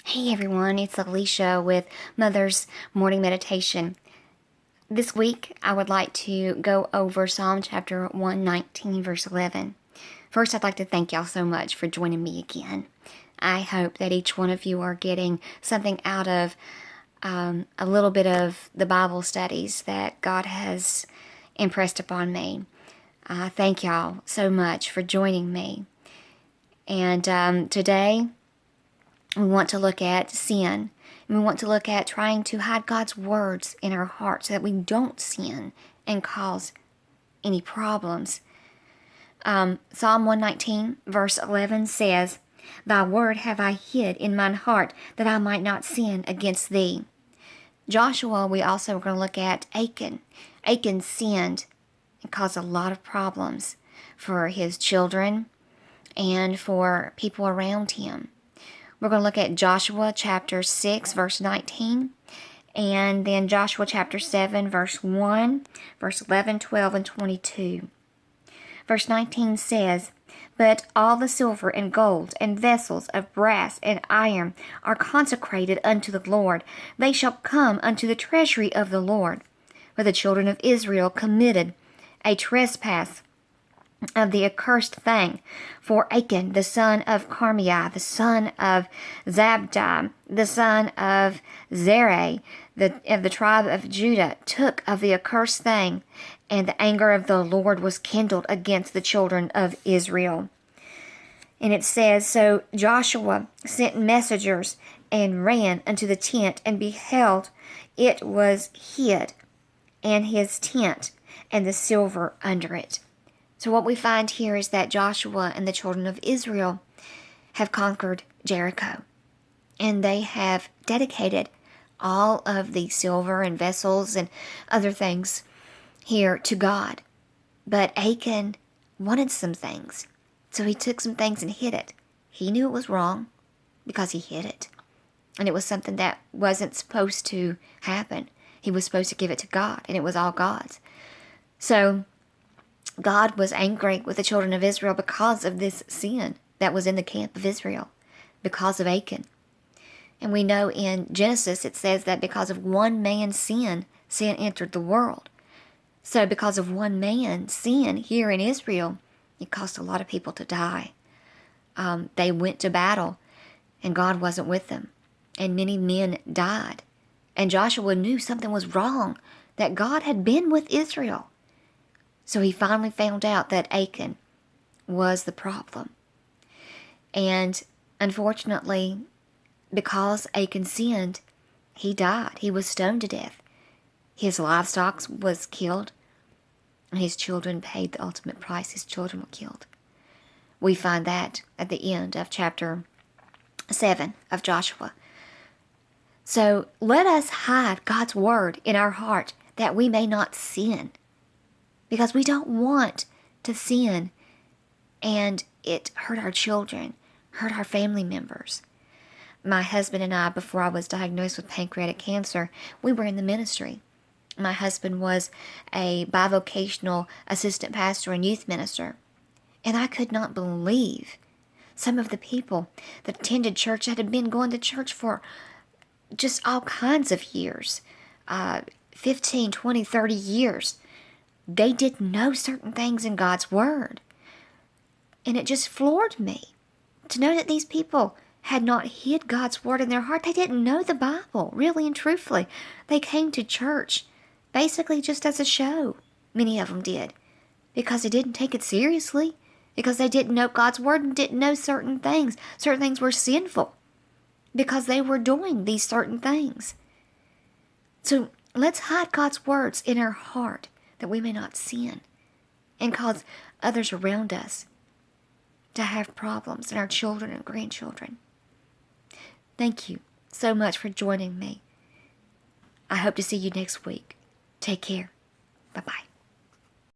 Hey everyone, it's Alicia with Mother's Morning Meditation. This week I would like to go over Psalm chapter 119, verse 11. First, I'd like to thank y'all so much for joining me again. I hope that each one of you are getting something out of a little bit of the Bible studies that God has impressed upon me. Thank y'all so much for joining me. And today, we want to look at sin. And we want to look at trying to hide God's words in our hearts so that we don't sin and cause any problems. Psalm 119, verse 11 says, "Thy word have I hid in mine heart, that I might not sin against thee." Joshua, we also are going to look at Achan. Achan sinned and caused a lot of problems for his children and for people around him. We're going to look at Joshua chapter 6, verse 19, and then Joshua chapter 7, verse 1, verse 11, 12, and 22. Verse 19 says, "But all the silver and gold and vessels of brass and iron are consecrated unto the Lord. They shall come unto the treasury of the Lord. For the children of Israel committed a trespass of the accursed thing. For Achan, the son of Carmi, the son of Zabdi, the son of Zerah, of the tribe of Judah, took of the accursed thing, and the anger of the Lord was kindled against the children of Israel." And it says, "So Joshua sent messengers and ran unto the tent, and beheld, it was hid, and his tent, and the silver under it." So what we find here is that Joshua and the children of Israel have conquered Jericho, and they have dedicated all of the silver and vessels and other things here to God. But Achan wanted some things, so he took some things and hid it. He knew it was wrong because he hid it, and it was something that wasn't supposed to happen. He was supposed to give it to God, and it was all God's. So God was angry with the children of Israel because of this sin that was in the camp of Israel, because of Achan. And we know in Genesis it says that because of one man's sin, sin entered the world. So because of one man's sin here in Israel, it caused a lot of people to die. They went to battle, and God wasn't with them. And many men died. And Joshua knew something was wrong, that God had been with Israel. So he finally found out that Achan was the problem. And unfortunately, because Achan sinned, he died. He was stoned to death. His livestock was killed, and his children paid the ultimate price. His children were killed. We find that at the end of chapter 7 of Joshua. So let us hide God's word in our heart that we may not sin, because we don't want to sin and it hurt our children, hurt our family members. My husband and I, before I was diagnosed with pancreatic cancer, we were in the ministry. My husband was a bivocational assistant pastor and youth minister. And I could not believe some of the people that attended church, that had been going to church for just all kinds of years, 15, 20, 30 years. They didn't know certain things in God's word. And it just floored me to know that these people had not hid God's word in their heart. They didn't know the Bible, really and truthfully. They came to church basically just as a show. Many of them did, because they didn't take it seriously, because they didn't know God's word and didn't know certain things. Certain things were sinful because they were doing these certain things. So let's hide God's words in our heart that we may not sin and cause others around us to have problems, and our children and grandchildren. Thank you so much for joining me. I hope to see you next week. Take care. Bye-bye.